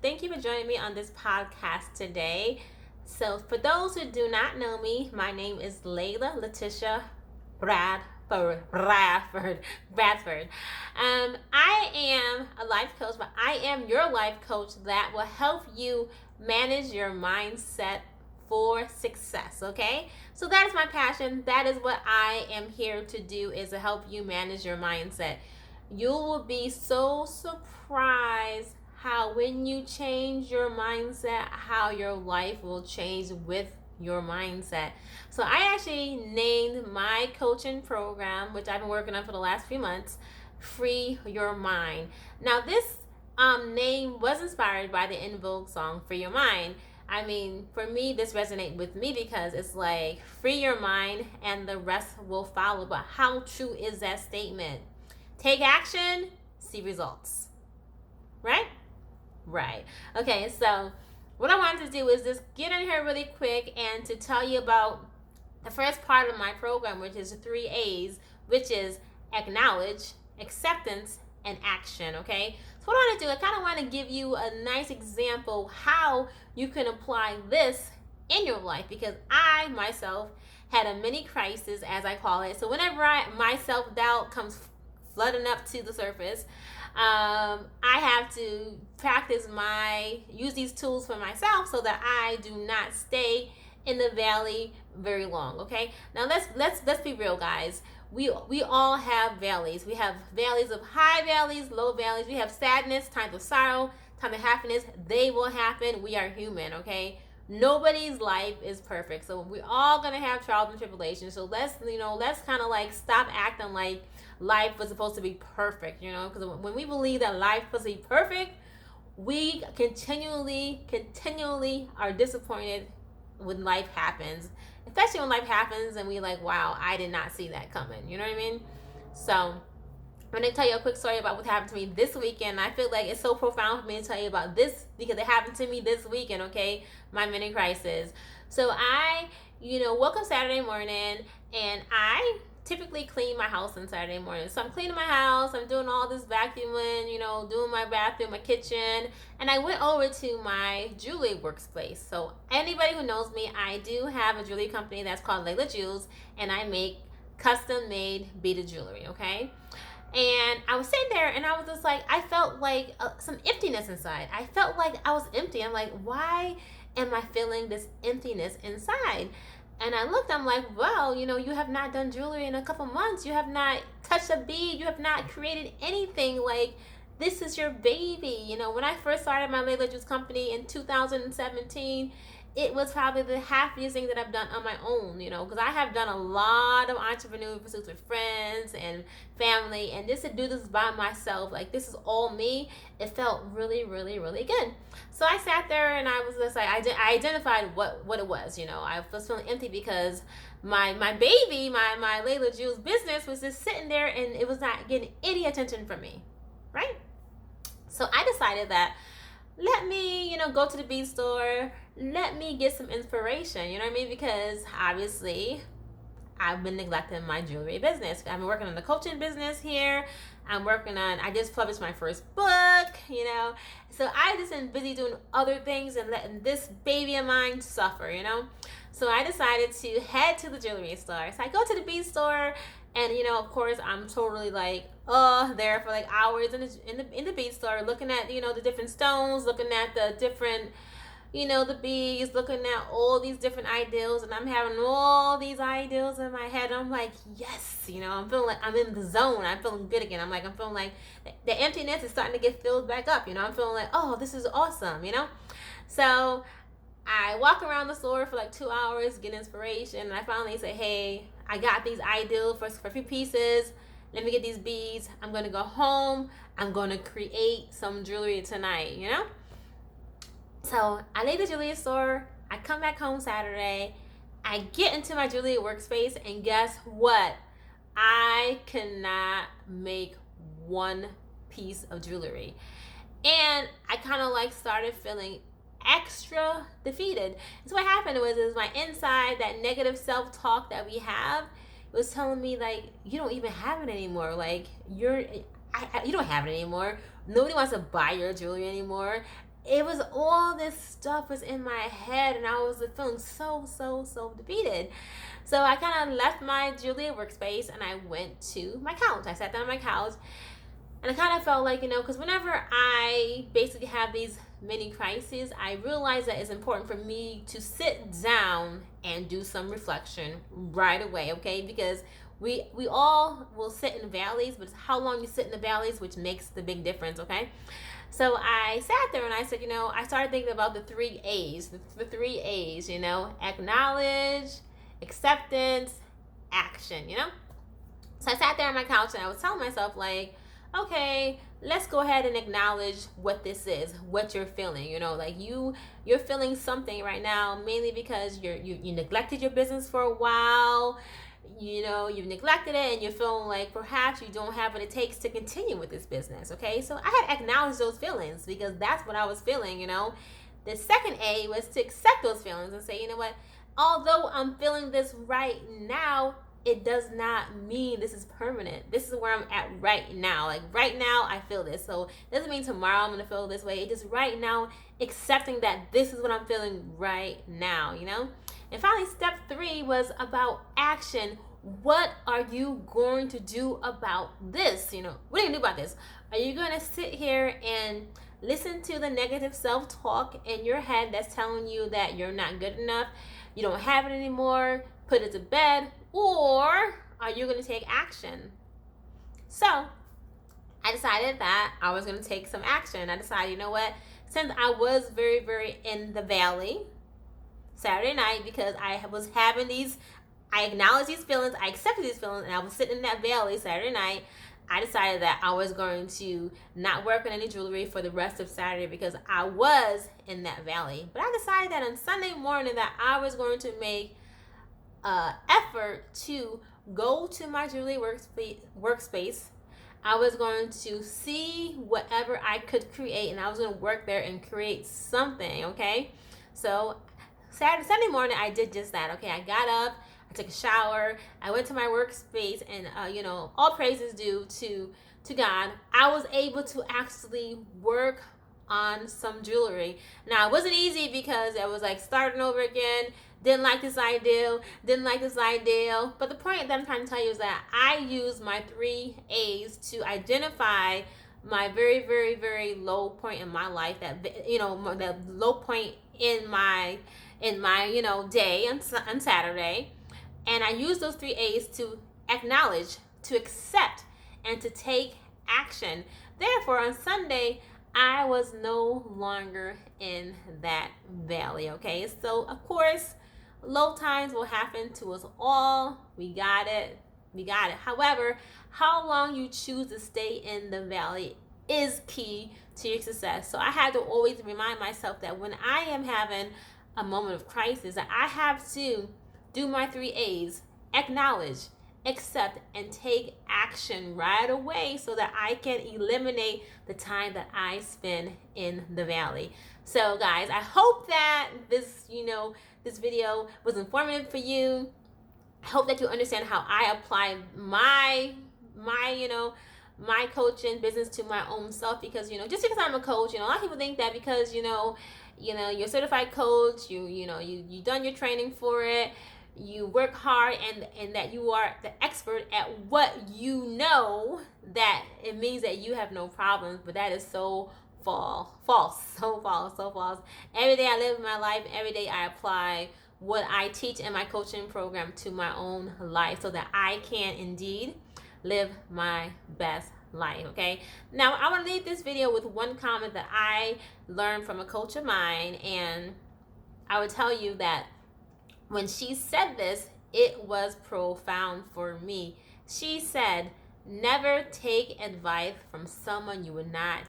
Thank you for joining me on this podcast today. So, for those who do not know me, my name is Layla Letitia Bradford. I am a life coach, but I am your life coach that will help you manage your mindset for success. Okay, so that is my passion. That is what I am here to do, is to help you manage your mindset. You will be so surprised how, when you change your mindset, how your life will change with your mindset. So I actually named my coaching program, which I've been working on for the last few months, Free Your Mind. Now this name was inspired by the In Vogue song Free Your Mind. I mean, for me, this resonates with me because it's like, free your mind and the rest will follow. But how true is that statement? Take action, see results. Right? Right. Okay, so what I wanted to do is just get in here really quick and to tell you about the first part of my program, which is 3 A's, which is acknowledge, acceptance, and action. Okay, so what I want to do, I kind of want to give you a nice example how you can apply this in your life, because I myself had a mini crisis, as I call it. So whenever my self-doubt comes flooding up to the surface, I have to use these tools for myself so that I do not stay in the valley very long. Okay, now let's be real, guys. We all have valleys. We have valleys of high valleys, low valleys. We have sadness, times of sorrow, times of happiness. They will happen. We are human. Okay, nobody's life is perfect, so we're all gonna have trials and tribulations. So let's kind of like stop acting like life was supposed to be perfect, because when we believe that life was supposed to be perfect, we continually are disappointed when life happens, especially when life happens and we like, wow, I did not see that coming. You know what I mean? So I'm going to tell you a quick story about what happened to me this weekend. I feel like it's so profound for me to tell you about this because it happened to me this weekend. Okay, my mini crisis. So I woke up Saturday morning, and I typically clean my house on Saturday morning. So I'm cleaning my house, I'm doing all this vacuuming, doing my bathroom, my kitchen, and I went over to my jewelry workspace. So anybody who knows me, I do have a jewelry company that's called Layla Jewels, and I make custom made beaded jewelry. Okay, and I was sitting there and I was just like, I felt like some emptiness inside. I felt like I was empty. I'm like, why am I feeling this emptiness inside? And I looked, I'm like, well, you have not done jewelry in a couple months. You have not touched a bead. You have not created anything. Like, this is your baby. When I first started my Layla Juice company in 2017, it was probably the happiest thing that I've done on my own, because I have done a lot of entrepreneurial pursuits with friends and family, and just to do this by myself, like, this is all me, it felt really, really, really good. So I sat there and I was just like, I identified what it was. I was feeling empty because my baby, my Layla Jules business was just sitting there and it was not getting any attention from me, right? So I decided that, let me, go to the bead store. Let me get some inspiration, you know what I mean? Because obviously I've been neglecting my jewelry business. I've been working on the coaching business here. I just published my first book, So I just been busy doing other things and letting this baby of mine suffer, So I decided to head to the jewelry store. So I go to the bead store, and of course I'm totally like, there for like hours in the bead store, looking at the different stones, looking at the different the bees, looking at all these different ideals, and I'm having all these ideals in my head. I'm like, yes, I'm feeling like I'm in the zone. I'm feeling good again. I'm feeling like the emptiness is starting to get filled back up. I'm feeling like, oh, this is awesome. So I walk around the store for like 2 hours, get inspiration, and I finally say, hey, I got these ideals for a few pieces. Let me get these beads. I'm going to go home. I'm going to create some jewelry tonight, So I leave the jewelry store. I come back home Saturday. I get into my jewelry workspace, and guess what? I cannot make one piece of jewelry. And I kind of like started feeling extra defeated. So what happened was my inside, that negative self-talk that we have, was telling me like, you don't even have it anymore. Like, you don't have it anymore. Nobody wants to buy your jewelry anymore. it was all this stuff was in my head, and I was feeling so defeated. So I kind of left my Julia workspace and I went to my couch. I sat down on my couch, and I kind of felt like, because whenever I basically have these mini crises, I realize that it's important for me to sit down and do some reflection right away, okay? Because we all will sit in valleys, but it's how long you sit in the valleys which makes the big difference, okay? So I sat there and I said, I started thinking about the three A's, the three A's, acknowledge, acceptance, action. So I sat there on my couch and I was telling myself, like, okay, let's go ahead and acknowledge what this is, what you're feeling. Like you're feeling something right now, mainly because you neglected your business for a while. You've neglected it, and you're feeling like perhaps you don't have what it takes to continue with this business. Okay, so I had acknowledged those feelings because that's what I was feeling. The second A was to accept those feelings and say, what, although I'm feeling this right now, it does not mean this is permanent. This is where I'm at right now. Like right now, I feel this. So it doesn't mean tomorrow I'm going to feel this way. It just right now, accepting that this is what I'm feeling right now, And finally, step 3 was about action. What are you going to do about this? What are you going to do about this? Are you going to sit here and listen to the negative self-talk in your head that's telling you that you're not good enough, you don't have it anymore, put it to bed, or are you going to take action? So I decided that I was going to take some action. I decided, what, since I was very in the valley Saturday night, because I was having I acknowledged these feelings, I accepted these feelings, and I was sitting in that valley Saturday night, I decided that I was going to not work on any jewelry for the rest of Saturday because I was in that valley. But I decided that on Sunday morning that I was going to make effort to go to my jewelry workspace. I was going to see whatever I could create, and I was going to work there and create something, okay? So Sunday morning, I did just that, okay? I got up, I took a shower, I went to my workspace, and, all praises due to God. I was able to actually work on some jewelry. Now, it wasn't easy because I was like starting over again. Didn't like this idea. But the point that I'm trying to tell you is that I use my 3 A's to identify my very low point in my life. That the low point in my day on Saturday, and I use those 3 A's to acknowledge, to accept, and to take action. Therefore, on Sunday, I was no longer in that valley, okay? So, of course, low times will happen to us all. We got it. However, how long you choose to stay in the valley is key to your success. So I had to always remind myself that when I am having a moment of crisis, that I have to do my 3 A's, acknowledge, accept, and take action right away so that I can eliminate the time that I spend in the valley. So guys, I hope that this video was informative for you. I hope that you understand how I apply my coaching business to my own self, because just because I'm a coach, a lot of people think that because you're a certified coach, you done your training for it, you work hard, and that you are the expert at what that it means that you have no problems. But that is so false. Every day I live my life, every day I apply what I teach in my coaching program to my own life so that I can indeed live my best life, okay? Now, I want to leave this video with one comment that I learned from a coach of mine, and I would tell you that when she said this, it was profound for me. She said, never take advice from someone you would not